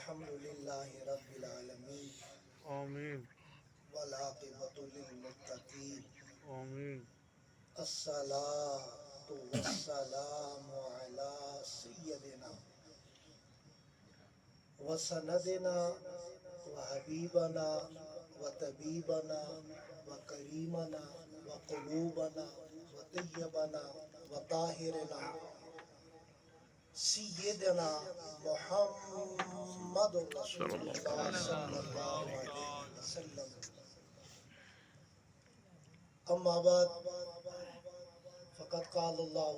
الحمدللہ رب العالمین آمین والعاقبۃ للمتقین آمین الصلاۃ والسلام علی سیدنا وسندنا وحبیبنا وطبیبنا وکریمنا وقلوبنا وطیبنا وطاہرنا سیدنا محمد رسول اللہ صلی اللہ علیہ وسلم. اما بعد فقد قال اللہ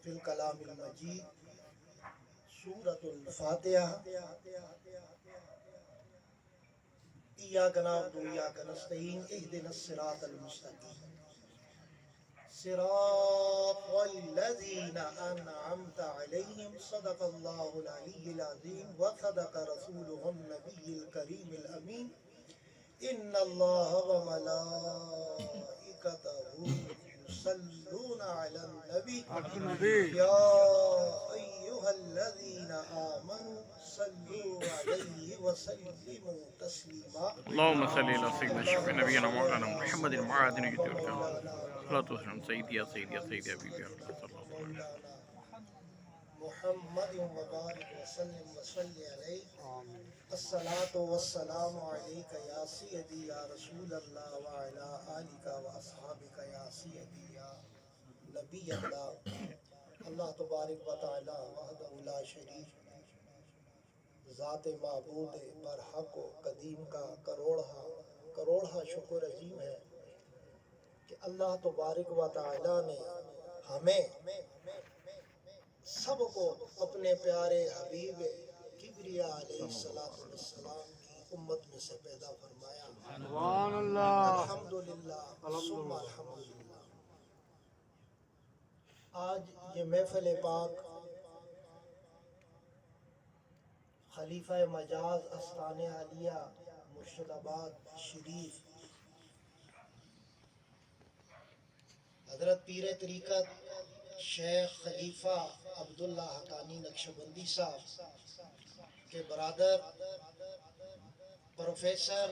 فی الکلام المجید سورۃ الفاتحہ ایاک نعبد وایاک نستعین اہدنا الصراط المستقیم صراط الذین انعمت علیہم صدق اللہ العلی العظیم وصدق رسولہ النبی الکریم الامین ان اللہ وملائکتہ یصلون علی النبی یا ایہا الذین آمنوا صلوا علیہ وسلموا تسلیما. اللهم صل على سيدنا شفيع نبينا مولانا محمد المعادن جد والكرام صلاة والسلام سيدي يا سيدي يا سيدي يا حبيبي يا رسول الله صلى الله عليه وسلم. محمد وبارک وسلم وصلی علیہ. الصلاۃ والسلام علیک یا سیدی یا رسول اللہ وعلی آلک واصحابک یا سیدی یا نبی اللہ. اللہ تبارک و تعالی وحدہ لا شریک ذات معبود برحق و قدیم کا کروڑہ شکر عظیم ہے کہ اللہ تبارک و تعالی نے ہمیں سب کو اپنے پیارے حبیب کبریا علیہ السلام کی امت میں سے پیدا فرمایا. سبحان اللہ. الحمدللہ ثم الحمدللہ. آج یہ محفل پاک خلیفہ مجاز استانِ عالیہ مرشد آباد شریف حضرت پیر طریقت شیخ خلیفہ عبداللہ حقانی نقشبندی صاحب کے برادر پروفیسر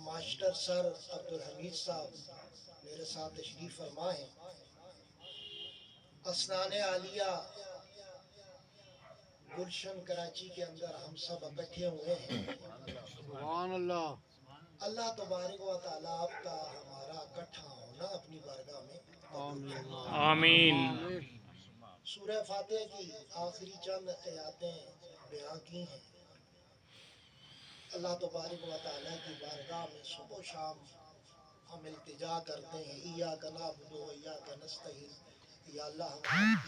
ماسٹر سر عبدالحمید صاحب میرے ساتھ تشریف فرما ہیں. استانِ عالیہ گلشن کراچی کے اندر ہم سب اکٹھے ہوئے ہیں. سبحان اللہ. اللہ تبارک و تعالیٰ آپ کا ہمارا اکٹھا ہونا اپنی بارگاہ میں آمین. سورہ فاتحہ کی آخری چند آیاتیں بیان کی ہیں. اللہ تبارک و تعالیٰ کی بارگاہ میں صبح و شام ہم التجا کرتے ہیں ایاک نعبد و ایاک نستعین. یا اللہ ہم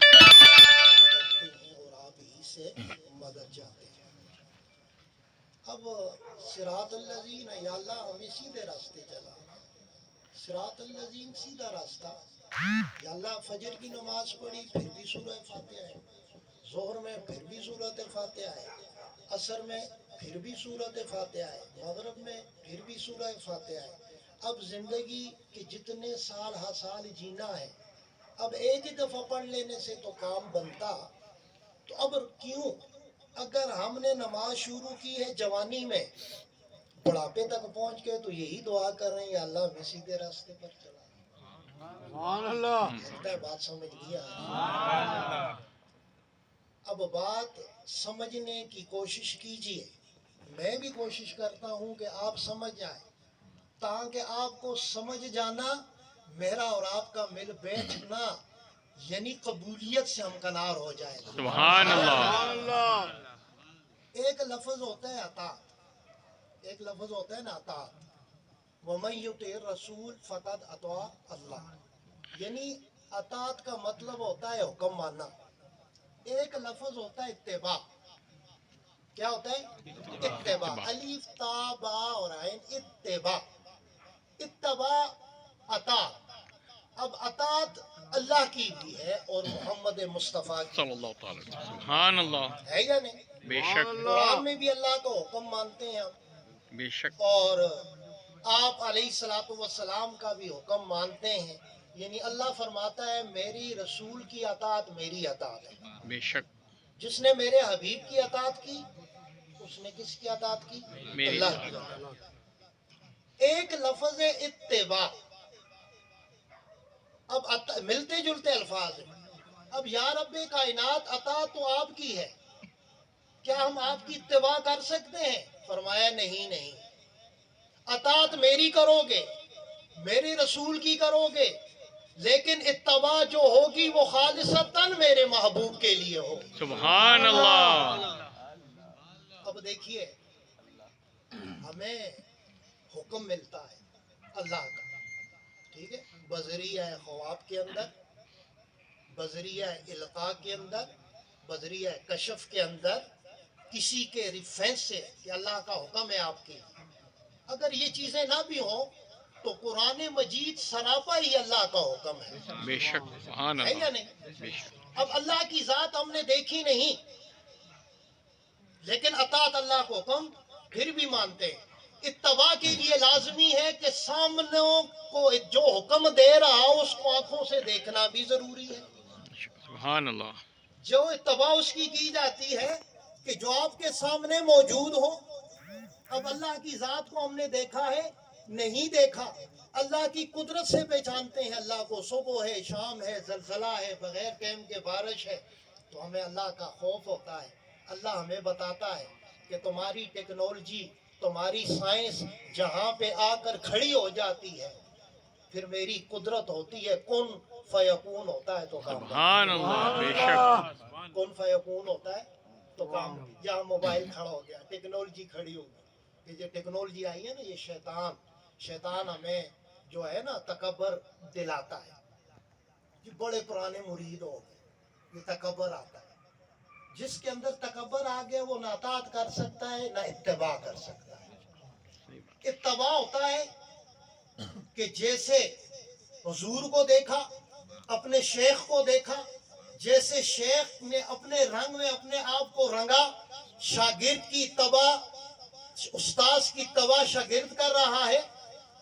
کرتے ہیں اور آپ ہی سے مدد چاہتے ہیں. اب صراط الذین، یا اللہ ہمیں سیدھے راستے چلا. صراط الذین سیدھا راستہ. یا اللہ فجر کی نماز پڑھی پھر بھی سورہ فاتحہ ہے، ظہر میں پھر بھی سورۃ فاتحہ ہے، عصر میں پھر بھی سورۃ فاتحہ ہے، مغرب میں پھر بھی سورہ فاتحہ ہے. اب زندگی کے جتنے سال ہر سال جینا ہے، اب ایک ہی دفعہ پڑھ لینے سے تو کام بنتا. تو اب کیوں اگر ہم نے نماز شروع کی ہے جوانی میں، بڑھاپے تک پہنچ کے تو یہی دعا کر رہے ہیں یا اللہ ہمیں سیدھے راستے پر چلا. سبحان اللہ. لگتا ہے بات سمجھ لیا. اب بات سمجھنے کی کوشش کیجئے. میں بھی کوشش کرتا ہوں کہ آپ سمجھ جائیں، تاکہ آپ کو سمجھ جانا میرا اور آپ کا مل بیٹھنا یعنی قبولیت سے ہمکنار ہو جائے گا. سبحان اللہ. ایک لفظ ہوتا ہے اطاعت. ایک لفظ ہوتا ہے نا اطاعت. وَمَن يُطِعِ الرَّسُولَ فَقَدْ أَطَاعَ اللَّهَ. یعنی اطاعت کا مطلب ہوتا ہے حکم ماننا. ایک لفظ ہوتا ہے اتباع. کیا ہوتا ہے؟ اتباع. الف تا با اور عین اتباع. اتباع اطاعت. اب اطاعت اللہ کی بھی ہے اور محمد مصطفیٰ کی صلی اللہ تعالی وسلم. سبحان اللہ. ہے یا نہیں؟ بے شک. قرآن میں بھی اللہ کا حکم مانتے ہیں ہم، بے شک. اور آپ علیہ الصلوۃ والسلام کا بھی حکم مانتے ہیں. یعنی اللہ فرماتا ہے میری رسول کی اطاعت میری اطاعت ہے. بے شک. جس نے میرے حبیب کی اطاعت کی اس نے کس کی اطاعت کی؟ میری اللہ کی اطاعت۔ ایک لفظ اتباع، اب ملتے جلتے الفاظ ہیں۔ اب یا رب کائنات اطاعت تو آپ کی ہے، کیا ہم آپ کی اتباع کر سکتے ہیں؟ فرمایا نہیں نہیں، اطاعت میری کرو گے، میرے رسول کی کرو گے، لیکن اتباع جو ہوگی وہ خالصتاً میرے محبوب کے لیے ہو۔ سبحان اللہ۔ اب دیکھیے، ہمیں حکم ملتا ہے اللہ کا، ٹھیک ہے، بذریعہ خواب کے اندر، بذریعہ القاء کے اندر، بذریعہ کشف کے اندر، کسی کے ریفرنس سے کہ اللہ کا حکم ہے آپ کے۔ اگر یہ چیزیں نہ بھی ہوں تو قرآن مجید سراپا ہی اللہ کا حکم ہے، بے شک سبحان ہے یا اللہ، نہیں؟ بے شک اب اللہ کی ذات ہم نے دیکھی نہیں، لیکن اطاعت اللہ کو حکم پھر بھی مانتے ہیں۔ اتباع کے لیے لازمی ہے کہ سامنے کو جو حکم دے رہا ہو اس کو آنکھوں سے دیکھنا بھی ضروری ہے۔ سبحان اللہ۔ جو اتباع اس کی جاتی ہے کہ جو آپ کے سامنے موجود ہو۔ اب اللہ کی ذات کو ہم نے دیکھا ہے نہیں دیکھا، اللہ کی قدرت سے پہچانتے ہیں اللہ کو، صبح ہے، شام ہے، زلزلہ ہے، بغیر ٹائم کے بارش ہے، تو ہمیں اللہ کا خوف ہوتا ہے۔ اللہ ہمیں بتاتا ہے کہ تمہاری ٹیکنالوجی، تمہاری سائنس جہاں پہ آ کر کھڑی ہو جاتی ہے، پھر میری قدرت ہوتی ہے، کن فیکون ہوتا ہے تو کام بنتا ہے۔ سبحان اللہ، بے شک کن فیکون ہوتا ہے تو کام، یہاں موبائل کھڑا ہو گیا، ٹیکنالوجی کھڑی ہو گئی۔ یہ جو ٹیکنالوجی آئی ہے نا، یہ شیطان ہمیں جو ہے نا تکبر دلاتا ہے۔ یہ بڑے پرانے مرید ہو گئے، یہ تکبر آتا ہے۔ جس کے اندر تکبر آ گیا وہ نہ اطاعت کر سکتا ہے نہ اتباع کر سکتا ہے۔ اتباع ہوتا ہے کہ جیسے حضور کو دیکھا، اپنے شیخ کو دیکھا، جیسے شیخ نے اپنے رنگ میں اپنے آپ کو رنگا، شاگرد کی اتباع، استاذ کی اتباع شاگرد کر رہا ہے،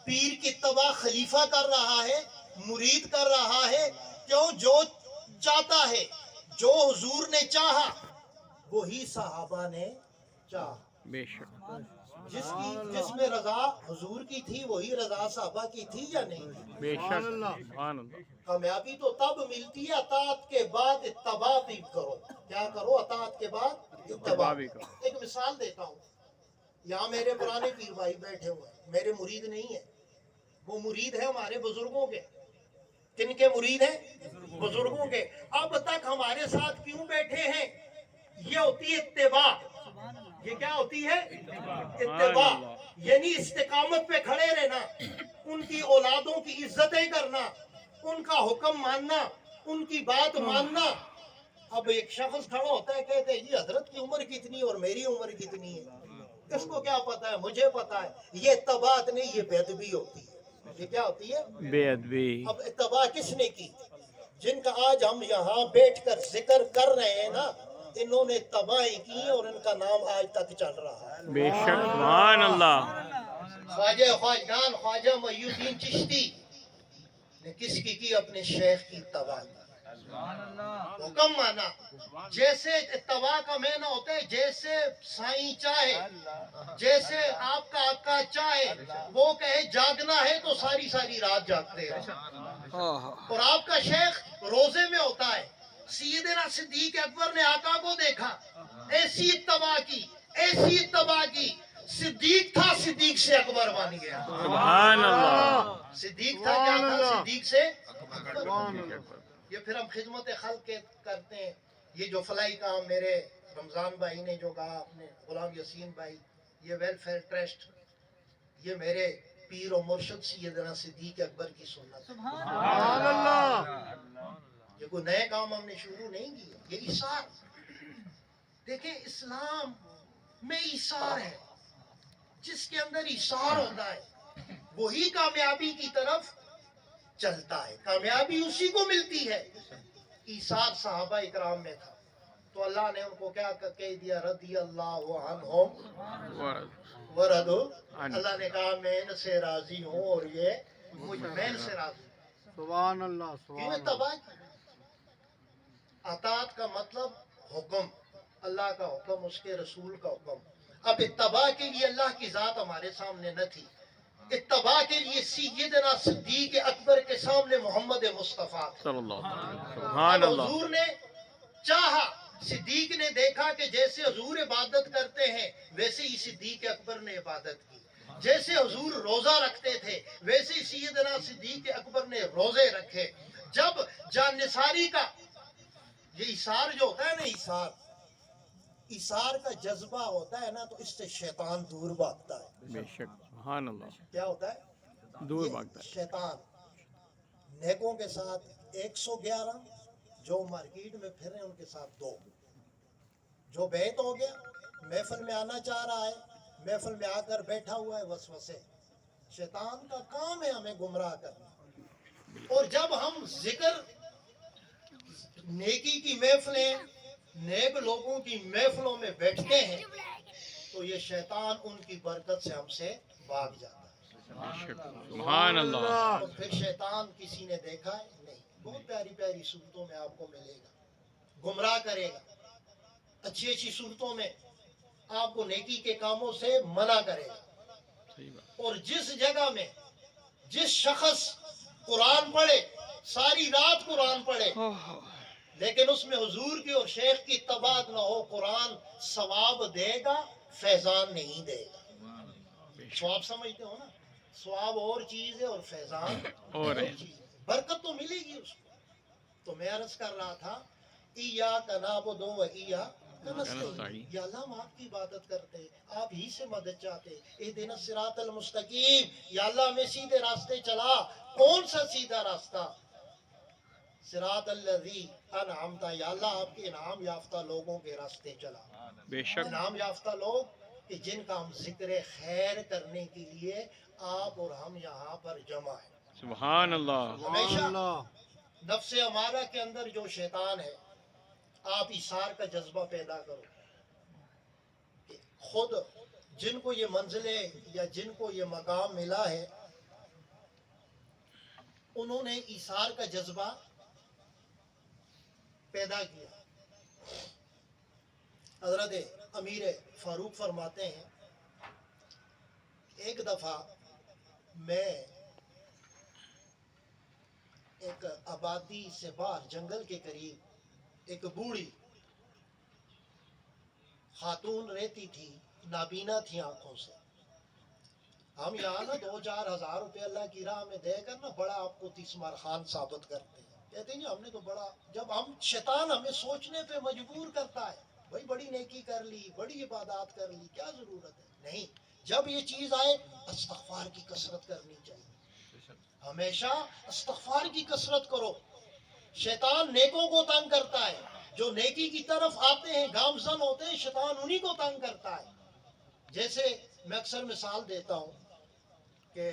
پیر کی اتباع خلیفہ کر رہا ہے، مرید کر رہا ہے۔ کیوں؟ جو چاہتا ہے، جو حضور نے چاہا وہی صحابہ نے چاہا۔ بے شک جس میں رضا حضور کی تھی وہی رضا صحابہ کی تھی یا نہیں؟ بے شک سبحان اللہ۔ کامیابی تو تب ملتی ہے اطاعت کے بعد اتباع بھی کرو۔ کیا کرو؟ اطاعت کے بعد اتباع بھی کرو۔ ایک مثال دیتا ہوں، یہاں میرے پرانے پیر بھائی بیٹھے ہوئے ہیں، میرے مرید نہیں ہیں، وہ مرید ہیں ہمارے بزرگوں کے۔ کن کے مرید ہیں؟ بزرگوں کے۔ اب تک ہمارے ساتھ کیوں بیٹھے ہیں؟ یہ ہوتی ہے اتباع۔ یہ کیا ہوتی ہے؟ اتباع، یعنی استقامت پہ کھڑے رہنا، ان کی اولادوں کی عزتیں کرنا، ان کا حکم ماننا، ان کی بات ماننا۔ اب ایک شخص کھڑا ہوتا ہے، کہتے ہیں جی حضرت کی عمر کتنی اور میری عمر کتنی ہے، اس کو کیا پتا ہے؟ مجھے پتا ہے۔ یہ اتباع نہیں، یہ بے ادبی ہوتی ہے۔ یہ کیا ہوتی ہے؟ بے ادبی۔ اب اتباع کس نے کی؟ جن کا آج ہم یہاں بیٹھ کر ذکر کر رہے ہیں نا، انہوں نے اتباعیں کی اور ان کا نام آج تک چل رہا ہے۔ بے شک سبحان اللہ۔ خواجہ خواجگان خواجہ محی الدین چشتی نے کس کی اپنے شیخ کی اتباع کی، حکم مانا۔ جیسے اتباع کا معنی ہوتا ہے جیسے سائیں چاہے، جیسے آپ کا آقا چاہے، وہ کہے جاگنا ہے تو ساری ساری رات جاگتے ہیں۔ اور آپ کا شیخ روزے میں ہوتا ہے۔ سیدنا صدیق اکبر نے آقا کو دیکھا، ایسی اتباع کی، ایسی اتباع کی، صدیق تھا، صدیق سے اکبر بن گیا۔ سبحان اللہ۔ صدیق تھا، کیا تھا؟ صدیق سے اکبر۔ یہ پھر ہم خدمت خلق کرتے ہیں۔ یہ جو فلاحی کام میرے رمضان بھائی نے جو کہا، اپنے غلام یسین بھائی، یہ ویلفیئر ٹرسٹ، یہ میرے پیر و مرشد سیدنا صدیق اکبر کی سنت۔ سبحان اللہ۔ یہ کوئی نئے کام ہم نے شروع نہیں کیا، یہ ایثار۔ دیکھیں اسلام میں ایثار ہے، جس کے اندر ایثار ہوتا ہے وہی کامیابی کی طرف چلتا ہے، کامیابی اسی کو ملتی ہے۔ ایثار صحابہ اکرام میں تھا، تو اللہ نے ان کو کیا کہہ دیا؟ رضی اللہ عنہم ورضوا۔ اللہ نے کہا میں ان سے راضی ہوں اور یہ میں ان سے راضی ہوں۔ سبحان اللہ، سبحان اللہ۔ اتباع کی۔ اطاعت کا مطلب حکم، اللہ کا حکم، اس کے رسول کا حکم۔ اب اتباع کے لیے اللہ کی ذات ہمارے سامنے نہ تھی، اتباع کے لیے سیدنا صدیق اکبر کے سامنے محمد مصطفیٰ تھے۔ صلی اللہ علیہ وسلم، سبحان اب اللہ، حضور نے چاہا، صدیق نے دیکھا کہ جیسے حضور عبادت کرتے ہیں ویسے ہی صدیق اکبر نے عبادت کی، جیسے حضور روزہ رکھتے تھے ویسے ہی سیدنا صدیق اکبر نے روزے رکھے۔ جب جانثاری کا یہ ایثار جو ہوتا ہے نا، ایثار کا جذبہ ہوتا ہے نا، تو اس سے شیطان دور بھاگتا ہے۔ بے شک، سبحان اللہ، کیا ہوتا ہے؟ دور یہ بھاگتا ہے۔ شیطان نیکوں کے ساتھ 111، جو مارکیٹ میں پھر رہے ہیں ان کے ساتھ 2، جو بیت ہو گیا محفل میں آنا چاہ رہا ہے، محفل میں آ کر بیٹھا ہوا ہے وسوسے۔ شیطان کا کام ہے ہمیں گمراہ کرنا۔ اور جب ہم ذکر نیکی کی محفلیں، نیک لوگوں کی محفلوں میں بیٹھتے ہیں تو یہ شیطان ان کی برکت سے ہم سے بھاگ جاتا ہے۔ بے شک، سبحان اللہ، تو پھر شیطان کسی نے دیکھا ہے نہیں، بہت پیاری پیاری صورتوں میں آپ کو ملے گا، گمراہ کرے گا، اچھی اچھی صورتوں میں آپ کو نیکی کے کاموں سے منع کرے گا۔ صحیح بات، اور جس جگہ میں جس شخص قرآن پڑھے، ساری رات قرآن پڑھے، لیکن اس میں حضور کی اور شیخ کی اتباع نہ ہو، قرآن ثواب دے گا، فیضان نہیں دے گا۔ بے شک، ثواب سمجھتے ہو نا، ثواب اور چیز ہے اور فیضان اور ہے، چیز ہے، برکت تو ملے گی اس کو۔ تو میں عرض کر رہا تھا، ایاک نعبد و ایاک نستعین، یا اللہ ہم آپ کی عبادت کرتے ہیں، آپ ہی سے مدد چاہتے ہیں۔ اہدنا الصراط المستقیم، یا اللہ ہمیں سیدھے راستے چلا۔ کون سا سیدھا راستہ؟ صراط الذی انعمت، یا اللہ آپ کے انعام یافتہ لوگوں کے راستے چلا۔ بے شک، انعام یافتہ لوگ کہ جن کا ہم ذکر خیر کرنے کے لیے آپ اور ہم یہاں پر جمع ہیں۔ سبحان اللہ، ہمیشہ نفس ہمارا کے اندر جو شیطان ہے، آپ ایثار کا جذبہ پیدا کرو کہ خود جن کو یہ منزلیں یا جن کو یہ مقام ملا ہے انہوں نے ایثار کا جذبہ پیدا کیا۔ حضرت امیر فاروق فرماتے ہیں، ایک دفعہ میں ایک آبادی سے باہر جنگل کے قریب ایک بوڑھی خاتون رہتی تھی، نابینا تھی آنکھوں سے۔ ہم یہاں نا 2-4 ہزار روپے اللہ کی راہ میں دے کر نا بڑا آپ کو تیسمار خان ثابت کرتے ہیں، کہتے ہیں جی ہم نے تو بڑا، جب ہم شیطان ہمیں سوچنے پہ مجبور کرتا ہے، بھائی بڑی نیکی کر لی، بڑی عبادات کر لی، کیا ضرورت ہے؟ نہیں، جب یہ چیز آئے استغفار کی کثرت کرنی چاہیے، ہمیشہ استغفار کی کثرت کرو۔ شیطان نیکوں کو تنگ کرتا ہے، جو نیکی کی طرف آتے ہیں گامزن ہوتے ہیں، شیطان انہی کو تنگ کرتا ہے۔ جیسے میں اکثر مثال دیتا ہوں کہ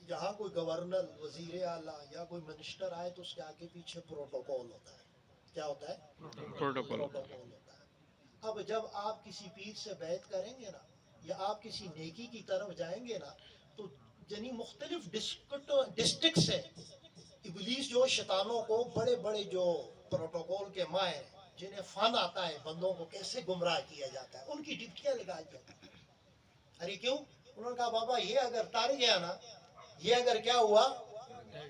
یہاں کوئی گورنر، وزیر اعلیٰ یا کوئی منسٹر آئے تو اس کے آگے پیچھے پروٹوکول ہوتا ہے۔ کیا ہوتا ہے؟ پروٹوکول، پروٹوکول ہوتا ہے۔ اب جب آپ کسی پیر سے بیعت کریں گے نا، یا آپ کسی نیکی کی طرف جائیں گے نا، تو یعنی مختلف ڈسٹرکٹ سے ابلیس جو شیطانوں کو، بڑے بڑے جو پروٹوکول کے ماہر جنہیں فن آتا ہے بندوں کو کیسے گمراہ کیا جاتا ہے، ان کی ڈپٹیاں لگا جاتی ہیں۔ ارے کیوں؟ انہوں نے کہا بابا یہ اگر تر گیا نا، یہ اگر کیا ہوا،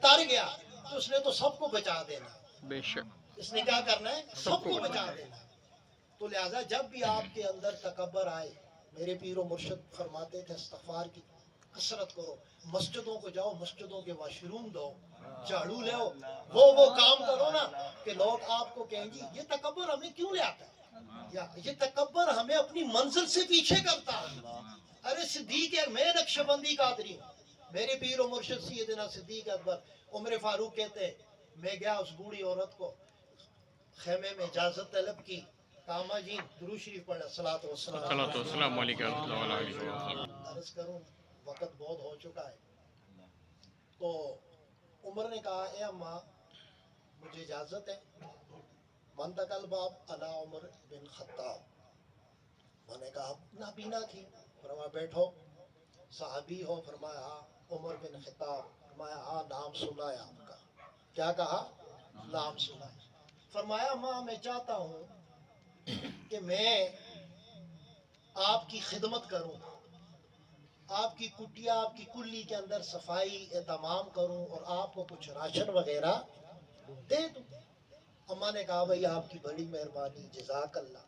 تر گیا، تو اس نے تو سب کو بچا دینا، بے شک، اس نے کیا کرنا ہے؟ سب کو بچا دینا۔ تو لہٰذا جب بھی آپ کے اندر تکبر آئے، میرے پیر و مرشد فرماتے تھے استغفار کی کثرت کرو، مسجدوں کو جاؤ، مسجدوں کے واش روم دو، جھاڑو لے وہ کام کرو نا کہ لوگ آپ کو کہیں گی یہ تکبر ہمیں کیوں لے آتا ہے، یا یہ تکبر ہمیں اپنی منزل سے پیچھے کرتا ہے۔ ارے صدیق ہے، میں نقشبندی قادری ہوں، میرے پیر و مرشد سیدنا صدیق اکبر عمر فاروق کہتے ہیں، میں گیا اس بوڑھی عورت کو خیمے میں اجازت طلب کی، کاما جی درود شریف پڑھا، صلاۃ السلام علیکم ورحمۃ اللہ وبرکاتہ۔ عرض کروں وقت بہت ہو چکا ہے، تو عمر نے کہا اے اماں مجھے اجازت ہے؟ منطق الباب انا عمر بن خطاب، میں نے کہا نابینا تھی، فرمایا بیٹھو، صحابی ہو؟ فرمایا ہاں۔ عمر بن خطاب، فرمایا ہاں نام سنا ہے آپ کا۔ کیا کہا؟ نام سنا ہے۔ فرمایا ماں میں چاہتا ہوں کہ میں آپ کی خدمت کروں، آپ کی کٹیا، آپ کی کلی کے اندر صفائی اہتمام کروں اور آپ کو کچھ راشن وغیرہ دے دوں۔ اماں نے کہا بھائی آپ کی بڑی مہربانی، جزاک اللہ۔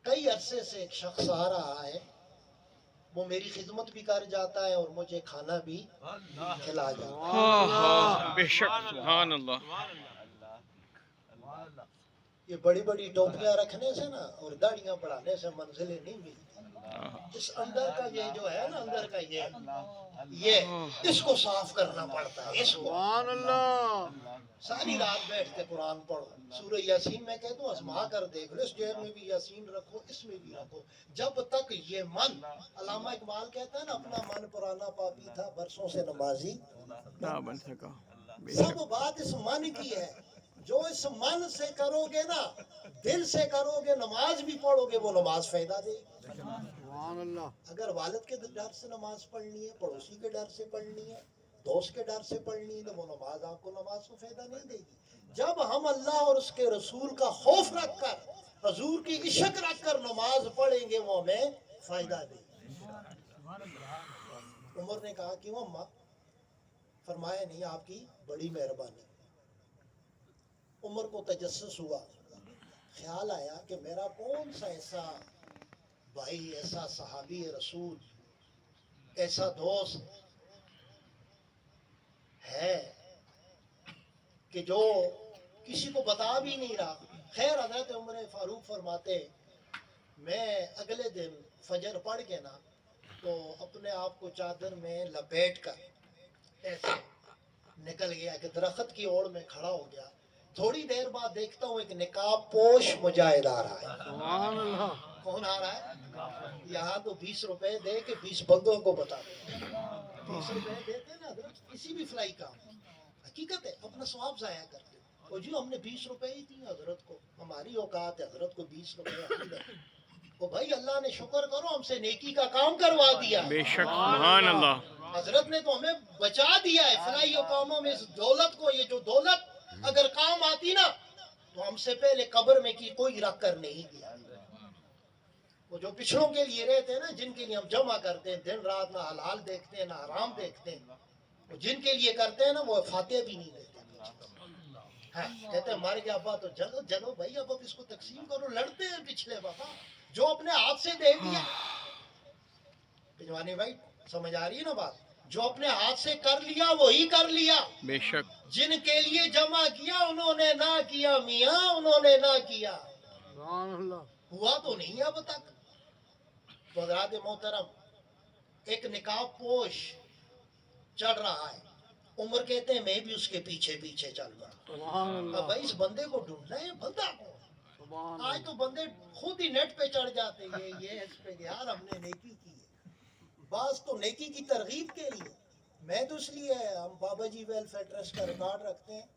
کئی عرصے سے ایک شخص آ رہا ہے، وہ میری خدمت بھی کر جاتا ہے اور مجھے کھانا بھی کھلا جاتا ہے۔ ہاں ہاں بے شک سبحان اللہ۔ یہ بڑی بڑی ٹوپیاں رکھنے سے نا اور داڑیاں بڑھانے سے منزلیں نہیں ملتی۔ اس اندر کا یہ جو ہے نا، اندر کا یہ اس کو صاف کرنا پڑتا ہے۔ اس کو ساری رات بیٹھ کے قرآن پڑھو، سورہ یاسین میں کہتا ہوں آزما کر دیکھ لو، اس جیب میں بھی یاسین رکھو، اس میں بھی رکھو، جب تک یہ من، علامہ اقبال کہتا ہے نا اپنا من پرانا پاپی تھا برسوں سے نمازی نہ بن سکا بے سب شک۔ بات اس من کی ہے۔ جو اس من سے کرو گے نا، دل سے کرو گے، نماز بھی پڑھو گے، وہ نماز فائدہ دے گی۔ اگر والد کے ڈر سے نماز پڑھنی ہے، پڑوسی کے ڈر سے پڑھنی ہے، دوست کے ڈر سے پڑھنی ہے، تو وہ نماز آپ کو نماز کو فائدہ نہیں دے گی۔ جب ہم اللہ اور اس کے رسول کا خوف رکھ کر، حضور کی عشق رکھ کر نماز پڑھیں گے، وہ ہمیں فائدہ دے گی۔ عمر نے کہا کیوں اماں؟ فرمایا نہیں، آپ کی بڑی مہربانی۔ عمر کو تجسس ہوا، خیال آیا کہ میرا کون سا ایسا بھائی، ایسا صحابی رسول، ایسا دوست ہے کہ جو کسی کو بتا بھی نہیں رہا۔ خیر حضرت عمر فاروق فرماتے میں اگلے دن فجر پڑھ کے نا تو اپنے آپ کو چادر میں لپیٹ کر ایسے نکل گیا کہ درخت کی اوڑ میں کھڑا ہو گیا۔ تھوڑی دیر بعد دیکھتا ہوں ایک نقاب پوش مجاہد آ رہا ہے۔ کون آ رہا ہے؟ یہاں تو 20 روپے دے کے 20 بندوں کو بتا دیں، 20 روپے دیتے نا حضرت، کسی بھی فلائی کام، حقیقت ہے، اپنا ثواب ضائع کرتے۔ اور جی ہم نے 20 روپے ہی دی حضرت کو، ہماری اوقات ہے حضرت کو 20 روپے ہم دیں۔ وہ بھائی اللہ نے شکر کرو ہم سے نیکی کا کام کروا دیا ہے۔ بے شک سبحان اللہ۔ حضرت نے تو ہمیں بچا دیا ہے فلاحی کاموں میں، اس دولت کو، یہ جو دولت اگر کام آتی نا تو ہم سے پہلے قبر میں کی کوئی رکھ کر نہیں گیا۔ وہ جو پچھڑوں کے لیے رہتے ہیں نا، جن کے لیے ہم جمع کرتے ہیں، دن رات نہ حلال دیکھتے ہیں نہ حرام دیکھتے ہیں، وہ جن کے لیے کرتے ہیں نا وہ فاتحہ بھی نہیں دیتے۔ ہاں کہتے ہیں ہمارے کے ابا تو جلو جلو بھائی، اب اس کو تقسیم کرو، لڑتے ہیں پچھلے بابا جو اپنے ہاتھ سے دے دیا۔ پنجوانی بھائی سمجھ آ رہی ہے نا بات؟ جو اپنے ہاتھ سے کر لیا وہی کر لیا، بے شک جن کے لیے جمع کیا انہوں نے نہ کیا میاں، انہوں نے نہ کیا، ہوا تو نہیں اب تک۔ تو حضرات محترم، ایک نقاب پوش چڑھ رہا ہے، عمر کہتے ہیں میں بھی اس کے پیچھے پیچھے چل رہا۔ اب بھائی اس بندے کو ڈھونڈنا ہے، بندہ کون؟ آج تو بندے خود ہی نیٹ پہ چڑھ جاتے ہیں، یہ اس پہ یار ہم نے نیکی کی ہے۔ بعض تو نیکی کی ترغیب کے لیے، میں تو اس لیے ہم بابا جی ویلفیئر ٹرسٹ کا ریکارڈ رکھتے ہیں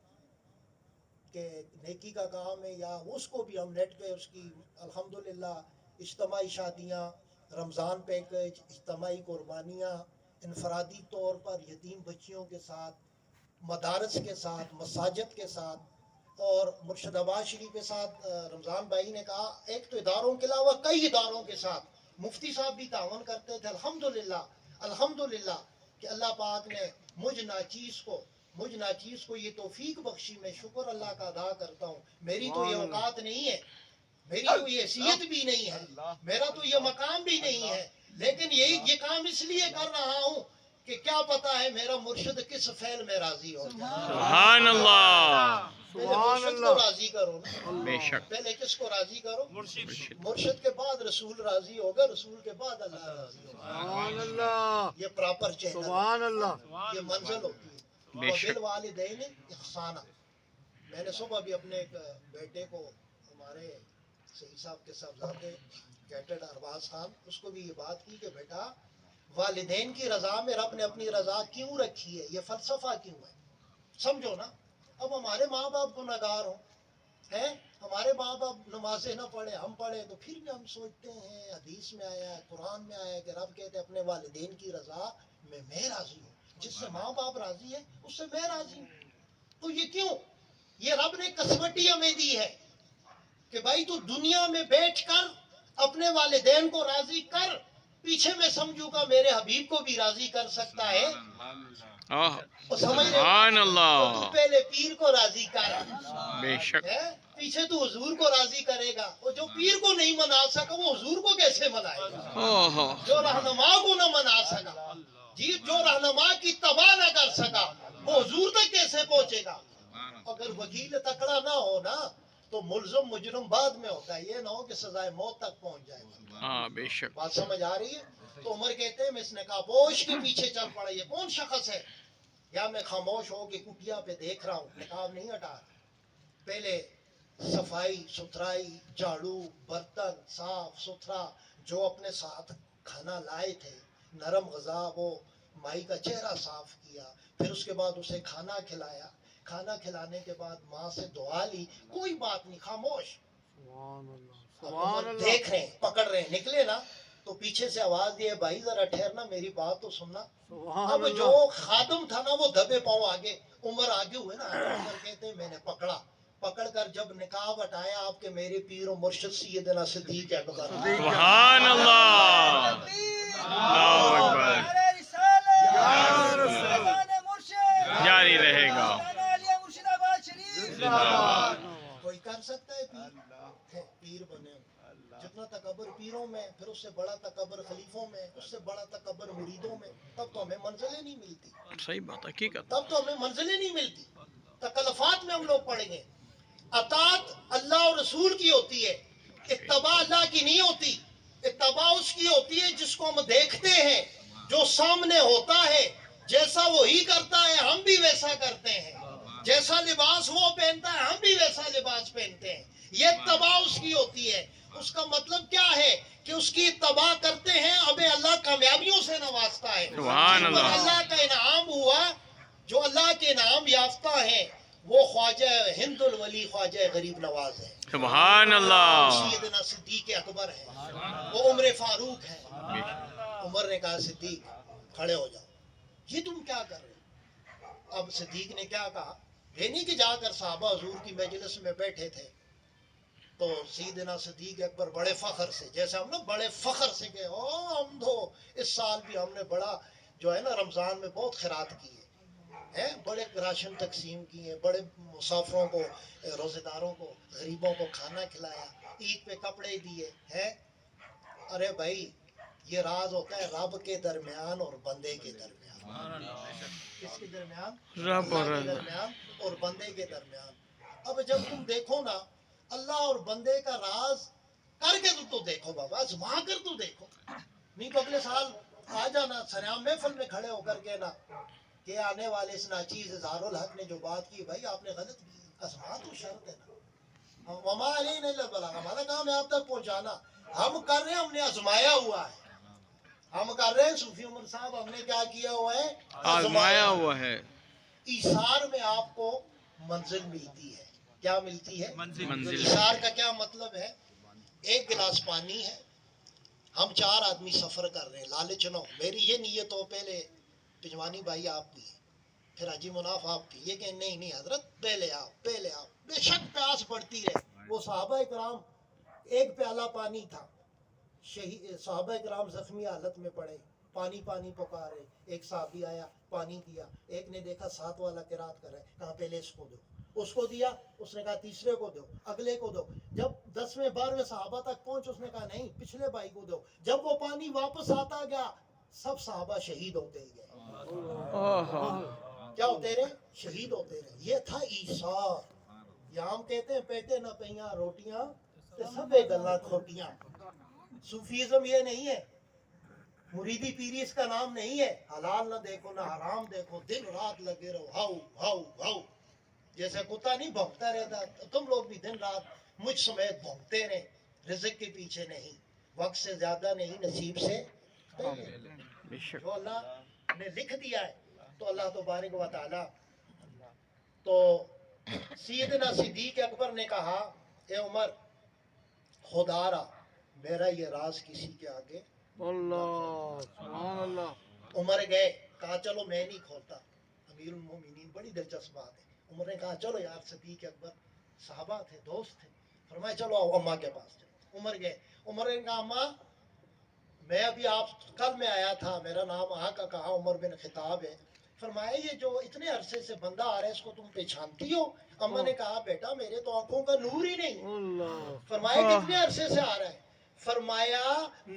کہ نیکی کا کام ہے، یا اس کو بھی ہم نیٹ پہ اس کی الحمدللہ اجتماعی شادیاں، رمضان پیکج، اجتماعی قربانیاں، انفرادی طور پر یتیم بچیوں کے ساتھ، مدارس کے ساتھ، مساجد کے ساتھ، اور مرشد آباد شریف کے ساتھ رمضان بھائی نے کہا ایک تو اداروں کے علاوہ کئی اداروں کے ساتھ مفتی صاحب بھی تعاون کرتے تھے۔ الحمدللہ کہ اللہ پاک نے مجھ ناچیز کو یہ توفیق بخشی، میں شکر اللہ کا ادا کرتا ہوں۔ میری تو یہ اوقات نہیں ہے، میری تو یہ حیثیت بھی نہیں ہے، میرا تو یہ مقام بھی نہیں ہے، لیکن یہ کام اس لیے کر رہا ہوں کہ کیا پتا ہے میرا مرشد کس فعل میں راضی ہو جائے۔ سبحان اللہ۔ پہلے مرشد کو راضی کرو نا، بے شک پہلے کس کو راضی کرو؟ مرشد۔ مرشد کے بعد رسول راضی ہوگا، رسول کے بعد اللہ راضی ہوگا۔ یہ پراپر چینل، یہ منزل ہوتی ہے۔ بے شک۔ وبالوالدین احسانا، میں نے صبح بھی اپنے ایک بیٹے کو، ہمارے سعید صاحب کے صاحبزادے کیٹڈ ارباز خان، اس کو بھی یہ بات کی کہ بیٹا والدین کی رضا میں رب نے اپنی رضا کیوں رکھی ہے، یہ فلسفہ کیوں ہے، سمجھو نا۔ اب ہمارے ماں باپ گنہگار ہوں ہیں، ہمارے ماں باپ نمازیں نہ پڑھے، ہم پڑھے، تو پھر بھی ہم سوچتے ہیں، حدیث میں آیا ہے، قرآن میں آیا ہے کہ رب کہتے ہیں اپنے والدین کی رضا میں راضی ہوں، جس سے ماں باپ راضی ہے اس سے میں راضی ہوں۔ تو یہ کیوں؟ یہ رب نے کسوٹی ہمیں دی ہے کہ بھائی تو دنیا میں بیٹھ کر اپنے والدین کو راضی کر، پیچھے میں سمجھوں گا میرے حبیب کو بھی راضی کر سکتا ہے. آہ اور سمجھ رہے سبحان ہو؟ اللہ. تو پہلے پیر کو راضی کر، بے شک. ہے؟ پیچھے تو حضور کو راضی کرے گا. اور جو پیر کو نہیں منا سکا وہ حضور کو کیسے منائے گا؟ اوہ جو رہنما کو نہ منا سکا، جی جو رہنما کی تباہ نہ کر سکا وہ حضور تک کیسے پہنچے گا؟ اگر وکیل تکڑا نہ ہو نا تو ملزم مجرم بعد میں ہوتا ہے، یہ نہ ہو کہ سزائے موت تک پہنچ جائے. ہاں بے شک. بات سمجھ آ رہی ہے؟ تو عمر کہتے ہیں میں اس نقاب پوش کے پیچھے چل پڑا. یہ کون شخص ہے؟ یا میں خاموش ہو کے کٹیا پہ دیکھ رہا ہوں، نقاب نہیں ہٹا رہا. پہلے صفائی ستھرائی، جھاڑو، برتن صاف ستھرا، جو اپنے ساتھ کھانا لائے تھے نرم غذا، وہ مائی کا چہرہ صاف کیا. پھر اس کے بعد اسے کھانا کھلایا. کھانا کھلانے کے بعد ماں سے دعا لی. کوئی بات نہیں، خاموش. اب عمر دیکھ رہے ہیں، پکڑ رہے ہیں، نکلے نا تو پیچھے سے آواز دی، بھائی ذرا ٹھہرنا، میری بات تو سننا. اب جو خادم تھا نا وہ دبے پاؤں آگے، عمر آگے ہوئے نا. عمر کہتے ہیں میں نے پکڑ کر جب نقاب ہٹایا آپ کے میرے پیر و مرشد سیدنا صدیق اکبر. سبحان اللہ. اللہ اکبر. جاری رہے گا. زندہ باد. کوئی کر سکتا ہے پیر بنے ہو. جتنا تکبر پیروں میں، پھر اس سے بڑا تکبر خلیفوں میں، اس سے بڑا تکبر مریدوں میں، تب تو ہمیں منزلیں نہیں ملتی. صحیح بات، حقیقت. تب تو ہمیں منزلیں نہیں ملتی. تکلفات میں ہم لوگ پڑیں گے. اطاعت اللہ اور رسول کی ہوتی ہے، اتباع اللہ کی نہیں ہوتی. اتباع اس کی ہوتی ہے جس کو ہم دیکھتے ہیں، جو سامنے ہوتا ہے، جیسا وہی کرتا ہے ہم بھی ویسا کرتے ہیں، جیسا لباس وہ پہنتا ہے ہم بھی ویسا لباس پہنتے ہیں. یہ اتباع اس کی ہوتی ہے. اس کا مطلب کیا ہے کہ اس کی اتباع کرتے ہیں، ہمیں اللہ کامیابیوں سے نوازتا ہے. سبحان جن پر اللہ. اللہ کا انعام ہوا، جو اللہ کے انعام یافتہ ہیں، وہ خواجہ ہند الولی خواجہ غریب نواز ہے. سبحان اللہ. سیدنا صدیق اکبر ہے، وہ عمر فاروق ہے. بے شک. عمر نے کہا صدیق کھڑے ہو جاؤ. یہ تم کیا کر رہے ہو؟ اب صدیق نے کیا کہا؟ یہ نہیں کہ جا کر صحابہ حضور کی مجلس میں بیٹھے تھے تو سیدنا صدیق اکبر بڑے فخر سے، جیسے ہم نا بڑے فخر سے کہ ہم تو اس سال بھی ہم نے بڑا جو ہے نا رمضان میں بہت خیرات کی ہے، بڑے راشن تقسیم کیے، بڑے مسافروں کو، روزے داروں کو، غریبوں کو کھانا کھلایا، عید پہ کپڑے دیے ہیں. ارے بھائی یہ راز ہوتا ہے رب کے درمیان اور بندے کے درمیان. کس کے درمیان؟ رب اور اللہ کے درمیان اور بندے کے درمیان. اب جب تم دیکھو نا اللہ اور بندے کا راز کر کے تو دیکھو بابا، آزما کر تو دیکھو. نہیں تو اگلے سال آ جانا سریام محفل میں کھڑے ہو کر کے نا کہ آنے والے اس ناچیز اظہار الحق نے جو بات کی بھائی آپ نے غلط کی. آزما تو شرط ہے نا. وما علینا الا البلاغ، ہمارا کام ہے آپ تک پہنچانا. ہم کر رہے ہیں، ہم نے آزمایا ہوا ہے. ہم کر رہے ہیں صوفی عمر صاحب، ہم نے کیا کیا ہوا ہے؟ آزمایا ہوا ہے. ایثار میں آپ کو منزل ملتی ہے. کیا ملتی ہے؟ منزل. ایثار کا کیا مطلب ہے؟ ایک گلاس پانی ہے، ہم 4 آدمی سفر کر رہے ہیں. لالچ نہ ہو، میری یہ نیت ہو پہلے پجوانی بھائی آپ بھی، پھر حاجی مناف آپ بھی، یہ کہ نہیں حضرت پہلے آپ. بے شک پیاس بڑھتی رہے. وہ صحابہ کرام، ایک پیالہ پانی تھا، صحابہ کرام زخمی حالت میں پڑے، پانی پکارے. ایک صحابی آیا، پانی دیا. ایک نے دیکھا 7 والا قرات کر رہا ہے، کہا پہلے اس کو دو. اس کو دیا، اس نے کہا تیسرے کو دو، اگلے کو دو. جب 10ویں 12ویں صحابہ تک پہنچ، اس نے کہا نہیں پچھلے بھائی کو دو. جب وہ پانی واپس آتا گیا سب صحابہ شہید ہوتے ہی گئے. کیا ہوتے رہے؟ شہید ہوتے رہے. یہ تھا ایثار. یہاں ہم کہتے ہیں پیٹے نہ پہیاں روٹیاں تے سبے گلاں کھوٹیاں. صوفیزم یہ نہیں ہے، مریدی پیری اس کا نام نہیں ہے. حلال نہ دیکھو نہ حرام دیکھو، دن رات لگے رہو ہاؤ ہاؤ ہاؤ. جیسے کتا نہیں بھونکتا رہتا، تم لوگ بھی دن رات مجھ سمیت بھونکتے رہے. رزق کے پیچھے نہیں، وقت سے زیادہ نہیں، نصیب سے بے شک. جو اللہ نے لکھ دیا ہے. تو اللہ تبارک و تعالی، تو سیدنا صدیق اکبر نے کہا اے عمر خدا را میرا یہ راز کسی کے آگے. اللہ سبحان اللہ. عمر گئے، کہا چلو میں نہیں کھولتا. امیر المومنین، بڑی دلچسپ بات ہے. عمر نے کہا چلو یار، صدیق اکبر صحابہ تھے، دوست تھے. فرمایا چلو آؤ اماں کے پاس چلو. عمر گئے. عمر نے کہا اماں میں ابھی آپ کل میں آیا تھا, میرا نام کا کہا عمر بن خطاب ہے. فرمایا یہ جو اتنے عرصے سے بندہ آ رہا ہے اس کو تم پہچانتی ہو؟ اما نے کہا بیٹا میرے تو آنکھوں کا نور ہی نہیں. اللہ فرمایا کتنے عرصے سے آ رہا ہے؟ فرمایا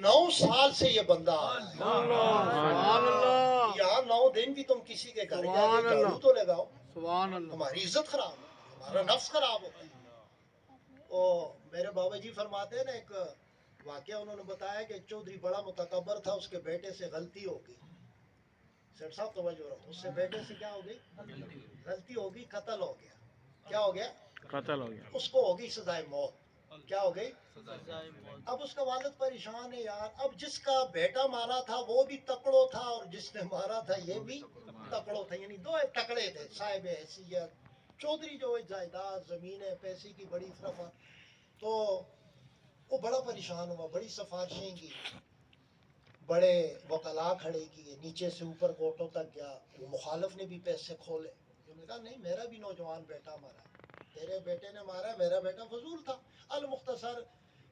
9 سال سے یہ بندہ آ رہا ہے. سبحان اللہ یہاں 9 دن بھی تم کسی کے گھر جا سبحان کے جھاڑو اللہ. تو لگاؤ, سبحان اللہ ہماری عزت خراب ہے, ہمارا نفس خراب ہوتا ہے. او میرے بابا جی فرماتے ہیں نا, ایک واقعہ انہوں نے بتایا کہ چودھری بڑا متکبر تھا, اس کے بیٹے سے غلطی ہو گئی. سیٹ صاحب توجہ رکھو, اس سے بیٹے سے کیا ہو گئی؟ غلطی ہو گئی, قتل ہو گیا. کیا ہو گیا؟ قتل ہو گیا. اس کو ہو گئی سزائے موت. کیا ہو گئی؟ اب اس کا والد پریشان ہے یار, اب جس کا بیٹا مارا تھا وہ بھی تکڑو تھا اور جس نے مارا تھا یہ بھی تکڑو تھا, یعنی دو تکڑے تھے صاحب حیثیت. چودھری جو جائیداد زمینیں پیسے کی بڑی فرما, تو وہ بڑا پریشان ہوا, بڑی سفارشیں کی, بڑے وکلا کھڑے کیے, نیچے سے اوپر کوٹوں تک گیا. وہ مخالف نے بھی پیسے کھولے. انہوں نے کہا نہیں میرا بھی نوجوان بیٹا مارا, تیرے بیٹے نے مارا, میرا بیٹا فضول تھا. المختصر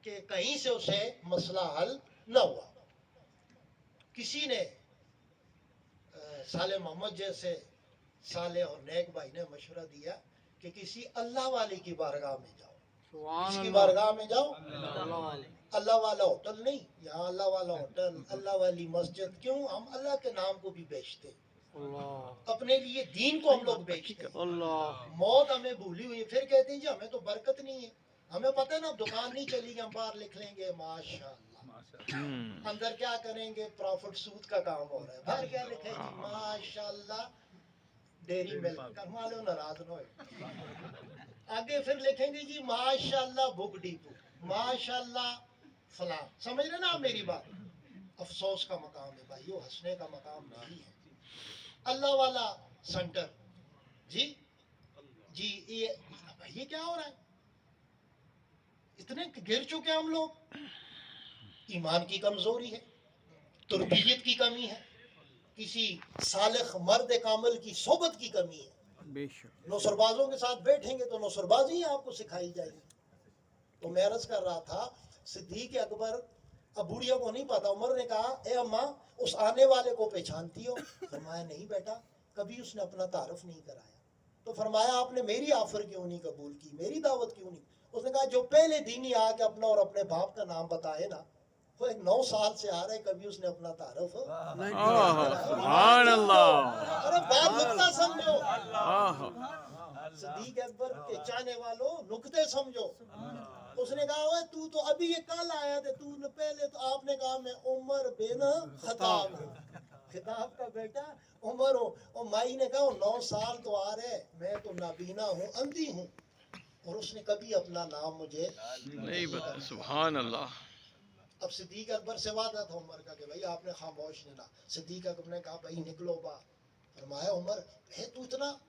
کہ کہیں سے اسے مسئلہ حل نہ ہوا. کسی نے صالح محمد جیسے صالح اور نیک بھائی نے مشورہ دیا کہ کسی اللہ والے کی بارگاہ میں جاؤ. سبحان کس کی اللہ بارگاہ میں جاؤ؟ اللہ اللہ والا ہوٹل نہیں, یہاں اللہ والا ہوٹل, اللہ والی مسجد کیوں؟ ہم اللہ کے نام کو بھی بیچتے, اللہ اپنے لیے دین کو ہم لوگ بیچتے. اللہ موت ہمیں بھولی ہوئی ہے, پھر کہتے ہیں جی ہمیں تو برکت نہیں ہے. ہمیں پتہ ہے نا دکان نہیں چلی گی, ہم باہر لکھ لیں گے ماشاءاللہ. اندر کیا کریں گے؟ پروفٹ سود کا کام ہو رہا ہے. باہر کیا لکھے جی ماشاءاللہ ڈیری ملک, کرما لو ناراض نہ ہوئے. آگے پھر لکھیں گے جی ماشاءاللہ بک ڈیپو, ماشاءاللہ فلاں. سمجھ رہے نا آپ میری بات؟ افسوس کا مقام ہے بھائیو, ہنسنے کا مقام نہیں ہے. اللہ والا سینٹر, جی جی یہ کیا ہو رہا ہے؟ اتنے گر چکے ہم لوگ. ایمان کی کمزوری ہے, تربیت کی کمی ہے, کسی صالح مرد کامل کی صحبت کی کمی ہے. بے شک. نوسربازوں کے ساتھ بیٹھیں گے تو نوسربازی آپ کو سکھائی جائے گی. تو میں عرض کر رہا تھا صدیق اکبر, اب بوڑھیا کو نہیں پتا, عمر نے کہا اے اماں اس آنے والے کو پہچانتی ہو؟ فرمایا نہیں بیٹا, کبھی اس نے اپنا تعارف نہیں کرایا. تو فرمایا آپ نے میری آفر کیوں نہیں قبول کی, میری دعوت کیوں نہیں؟ اس نے کہا جو پہلے دن ہی آ کے اپنا اور اپنے باپ کا نام بتائے نا, وہ 9 سال سے آ رہے, کبھی اس نے اپنا تعارف. سبحان اللہ. ارے بات نکتہ سمجھو, صدیق اکبر کے چاہنے والوں نکتے سمجھو. اس نے کہا اوے تو ابھی یہ کل آیا تھے, تو نے پہلے تو آپ نے کہا میں عمر بن خطاب ہوں, خطاب کا بیٹا عمر ہوں. اور مائی نے کہا 9 سال تو آ رہے, میں تو نابینا ہوں, اندھی ہوں, اور اس نے کبھی اپنا نام مجھے نہیں بتا. سبحان اللہ. اب صدیق اکبر سے وعدہ تھا عمر کا کہ بھائی آپ نے خاموش نہیں رہا. صدیق اکبر نے کہا بھائی نکلو با. فرمایا عمر ہے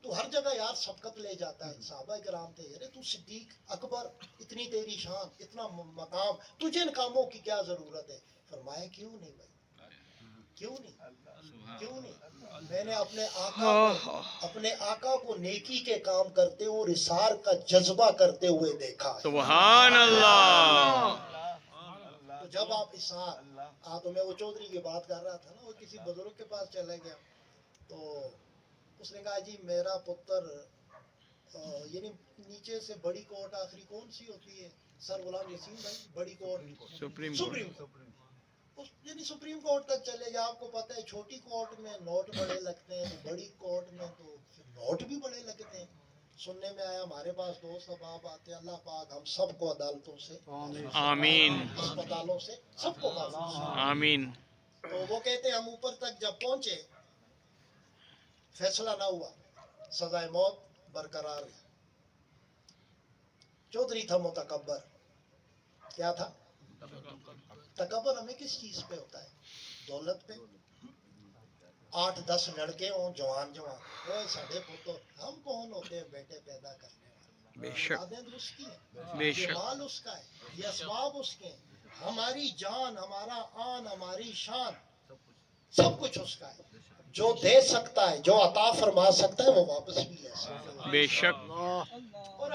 تو ہر جگہ یار سبقت لے جاتا ہے, صحابہ کرام تھے, ارے تو صدیق اکبر, اتنی تیری شان, اتنا مقام, تجھے ان کاموں کی کیا ضرورت ہے؟ فرمایا کیوں نہیں بھائی, کیوں نہیں. میں نے اپنے آقا کو نیکی کے کام کرتے اور اثار کا جذبہ کرتے ہوئے دیکھا ہے. سبحان اللہ. تو جب آپ اثار, تو میں وہ چودھری کی بات کر رہا تھا نا, وہ کسی بزرگ کے پاس چلے گیا, تو اس نے کہا جی میرا پتر, یعنی نیچے سے بڑی کوٹ آخری کون سی ہوتی ہے سر غلام یسین بھائی, بڑی کوٹ سپریم یعنی سپریم کورٹ تک چلے گا. آپ کو پتہ ہے چھوٹی کورٹ میں نوٹ بڑے لگتے ہیں, بڑی کورٹ میں تو نوٹ بھی بڑے لگتے ہیں. سننے میں آیا ہمارے پاس دوست احباب آتے ہیں, اللہ پاک ہم سب کو عدالتوں سے, آمین اسپتالوں سے سب کو محفوظ کرے. آمین. تو وہ کہتے ہیں ہم اوپر تک جب پہنچے, فیصلہ نہ ہوا, سزائے موت برقرار ہے. چودھری تھا متکبر. کیا تھا؟ تکبر ہمیں کس چیز پہ ہوتا ہے؟ دولت پہ. 8-10 لڑکے ہوں جوان, وہ ساڑھے پتر, ہم کون ہوتے ہیں بیٹے پیدا کرنے والے؟ بے شک اولادیں تو اس کی ہیں, بے یہ شک. مال اس کا ہے, یہ اسباب اس کے ہیں, ہماری جان, ہمارا آن, ہماری شان, سب کچھ اس کا ہے. جو دے سکتا ہے, جو عطا فرما سکتا ہے, وہ واپس بھی لے سکتا ہے. بے شک. اور اور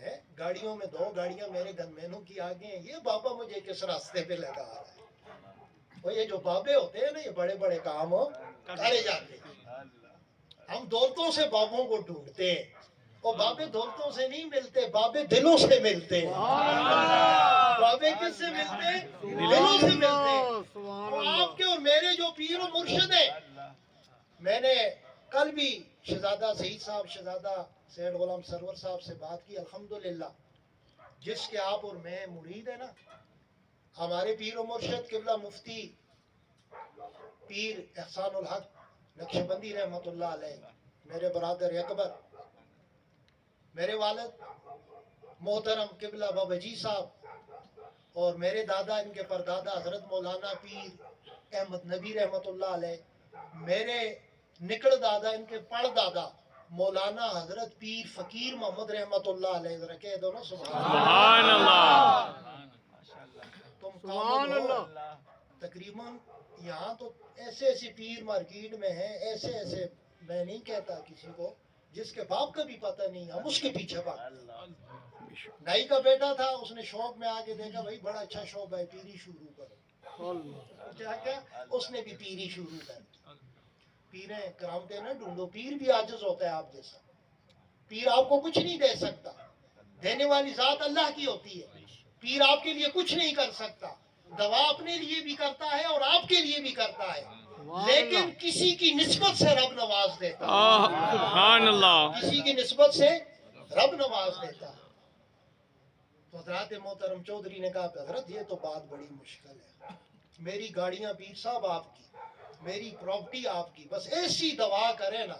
ہے گاڑیوں میں 2 گاڑیاں میرے گن مینوں کی آگے ہیں, یہ بابا مجھے کس راستے پہ لگا رہا ہے. وہ یہ جو بابے ہوتے ہیں نا, یہ بڑے بڑے کام کرے جاتے ہیں. ہم دولتوں سے بابوں کو ڈھونڈتے ہیں, اور بابے دولتوں سے نہیں ملتے, بابے دلوں سے ملتے ہیں. بابے کس سے ملتے ہیں؟ دلوں سے ملتے ہیں. وہ آپ کے اور میرے جو پیر و مرشد ہیں. میں نے کل بھی شہزادہ سعید صاحب, شہزادہ سید غلام سرور صاحب سے بات کی. الحمدللہ جس کے آپ اور میں مرید ہیں نا, ہمارے پیر و مرشد قبلہ مفتی پیر احسان الحق نقشبندی رحمت اللہ علیہ, میرے برادر اکبر, میرے والد محترم قبلہ بابا جی صاحب, اور میرے دادا ان کے پردادا حضرت مولانا پیر احمد نبی رحمت اللہ علیہ, میرے نکڑ دادا ان کے پڑ دادا مولانا حضرت پیر فقیر محمد رحمت اللہ علیہ. ذرا کہہ دو نا سبحان اللہ. تم سبحان اللہ. تقریباً یہاں تو ایسے ایسے پیر مارکیٹ میں ہیں, ایسے ایسے, میں نہیں کہتا کسی کو جس کے باپ کا بھی پتہ نہیں, ہم اس کے پیچھے بھاگتے ہیں. نائی کا بیٹا تھا, اس نے شوق میں آگے دیکھا بھائی بڑا اچھا شوق ہے, پیری شروع کرو. کیا کیا اس نے بھی پیری شروع کر دی. پیریں کرامتے نہ ڈھونڈو, پیر بھی عاجز ہوتا ہے آپ جیسا. پیر آپ کو کچھ نہیں دے سکتا, دینے والی ذات اللہ کی ہوتی ہے. پیر آپ کے لیے کچھ نہیں کر سکتا, دوا اپنے لیے بھی کرتا ہے اور آپ کے لیے بھی کرتا ہے, لیکن کسی کی نسبت سے رب نواز دیتا ہے. سبحان اللہ. کسی کی نسبت سے رب نواز دیتا ہے. تو حضرات محترم چودھری نے کہا حضرت یہ تو بات بڑی مشکل ہے, میری گاڑیاں پیر صاحب آپ کی, میری پراپرٹی آپ کی, بس ایسی دعا کرے نا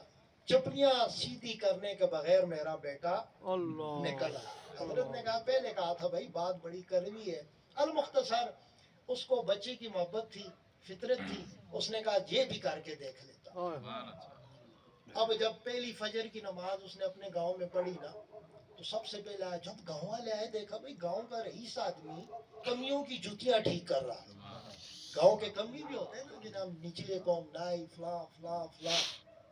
چپلیاں سیدھی کرنے کے بغیر میرا بیٹا نکل آئے. حضرت نے کہا پہلے کہا تھا بھائی بات بڑی کڑوی ہے. المختصر اس کو بچے کی محبت تھی, فطرت تھی, اس نے کہا یہ بھی کر کے دیکھ لیتا. اب جب پہلی فجر کی نماز اس نے اپنے گاؤں میں پڑھی نا, تو سب سے پہلے آیا, جب گاؤں والے آئے دیکھا بھئی گاؤں کا رئیس آدمی کمیوں کی جوتیاں ٹھیک کر رہا ہے. گاؤں کے کمی بھی ہوتے ہیں نا جناب, نچلے قوم نائی فلاں فلاں فلاں.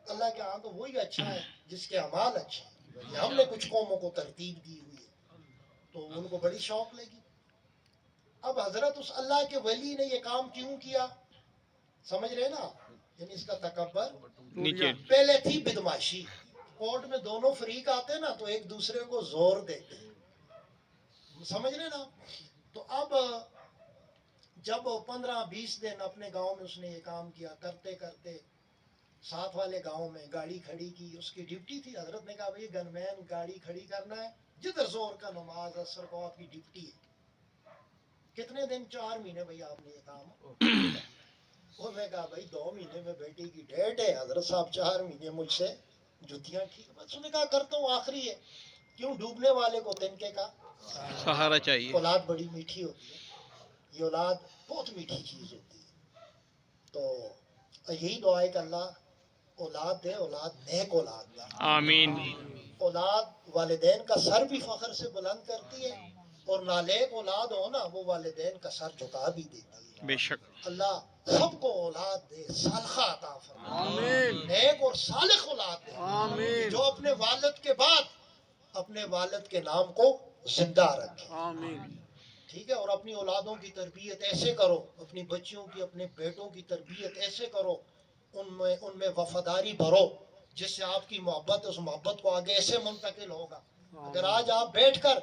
اللہ کے ہاں تو وہی اچھا ہے جس کے اعمال اچھے ہیں. ہم نے کچھ قوموں کو ترتیب دی ہوئی ہے, تو ان کو بڑی شوق لگی. اب حضرت اس اللہ کے ولی نے یہ کام کیوں کیا, سمجھ رہے نا, یعنی اس کا تکبر. نیچے پہلے تھی بدماشی, کورٹ میں دونوں فریق آتے نا تو ایک دوسرے کو زور دیتے, سمجھ رہے نا. تو اب جب 15-20 دن اپنے گاؤں میں اس نے یہ کام کیا, کرتے کرتے ساتھ والے گاؤں میں گاڑی کھڑی کی, اس کی ڈیوٹی تھی. حضرت نے کہا بھئی گن مین گاڑی کھڑی کرنا ہے, جدھر زور کا نماز اثر کو آپ کی ڈیوٹی ہے. کتنے دن؟ 4 مہینے بھئی آپ نے یہ کام. انہوں نے کہا بھئی 2 مہینے میں بیٹی کی ڈیٹ ہے, حضرت صاحب 4 مہینے مجھ سے جوتیاں ٹھیک. بس نے کہا کرتا ہوں, آخری ہے, کیوں ڈوبنے والے کو تنکے کا سہارا چاہیے. اولاد بڑی میٹھی ہوتی ہے, یہ اولاد بہت میٹھی چیز ہوتی ہے. تو یہی دعا ہے کہ اللہ اولاد دے, اولاد نیک اولاد دے. آمین. اولاد والدین کا سر بھی فخر سے بلند کرتی ہے, اور نالیک اولاد ہو نا وہ والدین کا سر جھکا بھی دیتی ہے. بے شک. اللہ سب کو اولاد دے, صالحہ عطا فرمائے, آمین. نیک اور صالح اولاد دے, آمین. جو اپنے والد کے بعد اپنے والد کے نام کو زندہ رکھے. آمین. ٹھیک ہے. اور اپنی اولادوں کی تربیت ایسے کرو, اپنی بچیوں کی, اپنے بیٹوں کی تربیت ایسے کرو, ان میں وفاداری بھرو, جس سے آپ کی محبت, اس محبت کو آگے ایسے منتقل ہوگا. اگر آج آپ بیٹھ کر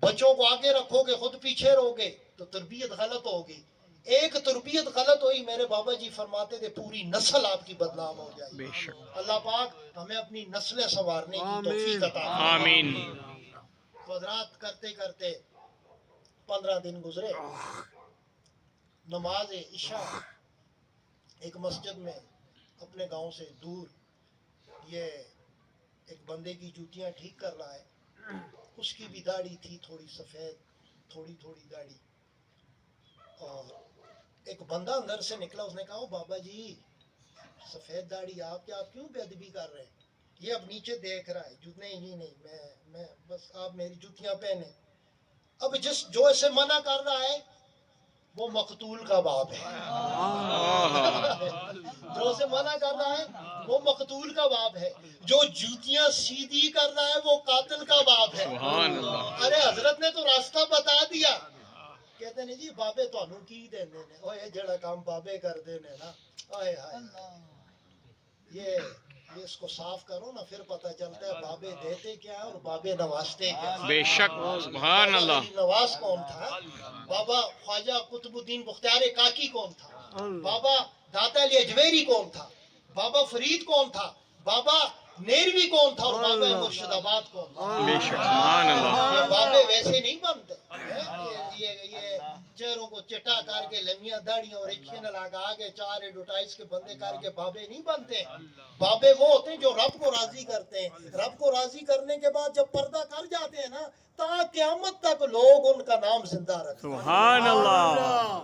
بچوں کو آگے رکھو گے, خود پیچھے رہو گے, تو تربیت غلط ہوگی. ایک تربیت غلط ہوئی, میرے بابا جی فرماتے تھے پوری نسل آپ کی بدنام ہو جائے. بے شک. اللہ پاک ہمیں اپنی نسلیں سنوارنے کی توفیق عطا فرمائے. آمین. حضرات کرتے کرتے 15 دن گزرے. نماز عشاء ایک مسجد میں اپنے گاؤں سے دور, یہ ایک بندے کی جوتیاں ٹھیک کر رہا ہے. اس کی بھی داڑھی تھی تھوڑی سفید, تھوڑی تھوڑی داڑھی. اور ایک بندہ اندر سے نکلا, اس نے کہا او بابا جی سفید داڑھی آپ کیوں بے ادبی کر رہے ہیں؟ یہ اب نیچے دیکھ رہا ہے, نہیں میں بس آپ میری جوتیاں پہنے. اب جو اسے منع کر رہا ہے وہ مقتول کا باپ ہے. جو اسے منع کر رہا ہے وہ مقتول کا باپ ہے، جو جوتیاں سیدھی کر رہا ہے وہ قاتل کا باپ ہے۔ سبحان اللہ۔ ارے حضرت نے تو راستہ بتا دیا۔ کہتے ہیں جی بابے تانوں کی دیندے نے، اوے جڑا کام بابے کردے نے نا، آئے ہائے یہ اس کو صاف کرو نا، پھر پتہ چلتا ہے بابے دیتے کیا ہے اور بابے نوازتے کیا ہے۔ بے شک سبحان بابا اللہ۔ علی نواز کون تھا؟ بابا خواجہ قطب الدین بختیار کاکی کون تھا؟ بابا داتا علی اجمیری کون تھا؟ بابا فرید کون تھا؟ بابا نیروی کون تھا؟ اور بابا مرشد آباد کون تھا؟ بے شک سبحان اللہ۔ یہ بابے ویسے نہیں بنتے، یہ چہروں کو چٹا کر کے لمیاں داڑیاں اور ایکشن لگا کے 4 ایڈورٹائز کے بندے کر کے بابے نہیں بنتے۔ بابے وہ ہوتے ہیں جو رب کو راضی کرتے ہیں۔ رب کو راضی کرنے کے بعد جب پردہ کر جاتے ہیں نا، تا قیامت تک لوگ ان کا نام زندہ رکھتے ہیں۔ سبحان اللہ۔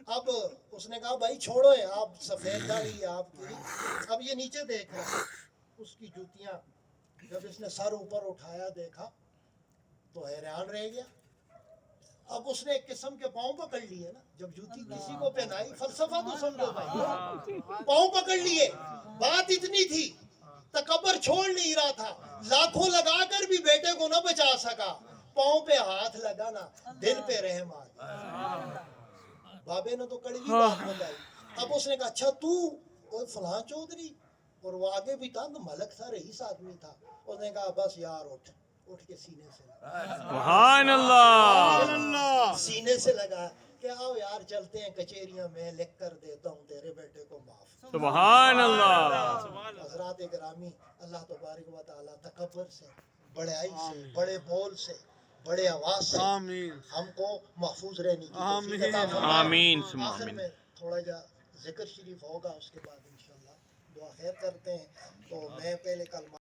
اب اس نے کہا بھائی چھوڑو ہے، آپ سفید داڑھی ہے آپ کی، اب یہ نیچے دیکھ رہا ہے اس کی جوتیاں۔ جب اس نے سر اوپر اٹھایا دیکھا تو حیران رہ گیا۔ اب اس نے ایک قسم کے پاؤں پکڑ لیے نا، جب جوتی کسی کو پہنائی، فلسفہ تو سمجھو بھائی، پاؤں پکڑ لیے۔ بات اتنی تھی، تکبر چھوڑ نہیں رہا تھا، لاکھوں لگا کر بھی بیٹے کو نہ بچا سکا، پاؤں پہ ہاتھ لگا نا، دل پہ رحم آ گیا۔ بابے نے تو کڑوی بات بتائی۔ اب اس نے کہا اچھا تو کوئی فلاں چودھری، اور وہ آگے بھی تھا تو ملک تھا، رئیس آدمی تھا۔ اس نے کہا بس یار اٹھ کے سینے سے لگا، سبحان اللہ۔ سینے سے لگا کہ آؤ یار چلتے ہیں کچہریاں، میں لکھ کر دیتا ہوں تیرے بیٹے کو معاف۔ سبحان اللہ۔ حضرات گرامی، اللہ تبارک و تعالیٰ تکبر سے، بڑائی سے، بڑے بول سے، بڑے آواز سے آمین ہم کو محفوظ رہنے کی توفیق آمین۔ عطا فرمائے۔ آمین ثم آخر آمین۔ میں تھوڑا جا ذکر شریف ہوگا، اس کے بعد انشاءاللہ دعا خیر کرتے ہیں۔ تو میں پہلے کلمہ